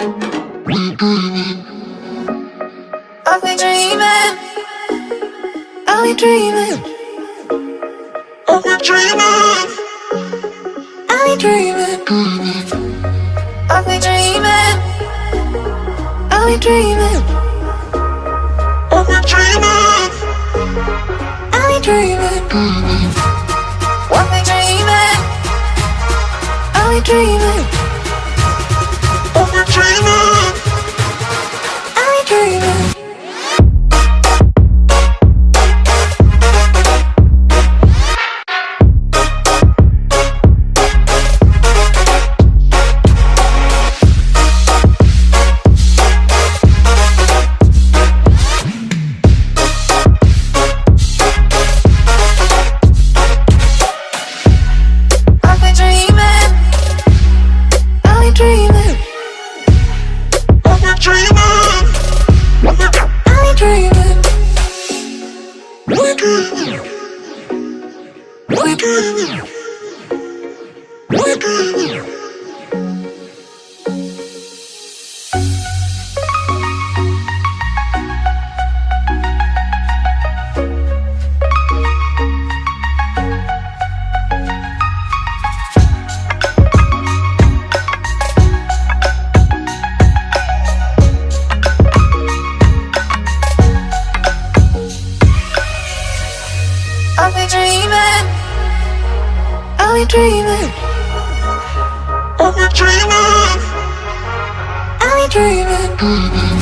I'll be dreaming. I'll be dreaming. I'll be dreaming. I'll be dreaming. I'll be dreaming. I'll be dreaming. I'll be dreaming. I'll be dreaming. I'll be dreaming. I'll be dreaming. I'll be dreaming. I'll be dreaming. I'll be dreaming. I'll be dreaming. I'll be dreaming. I'll be dreaming.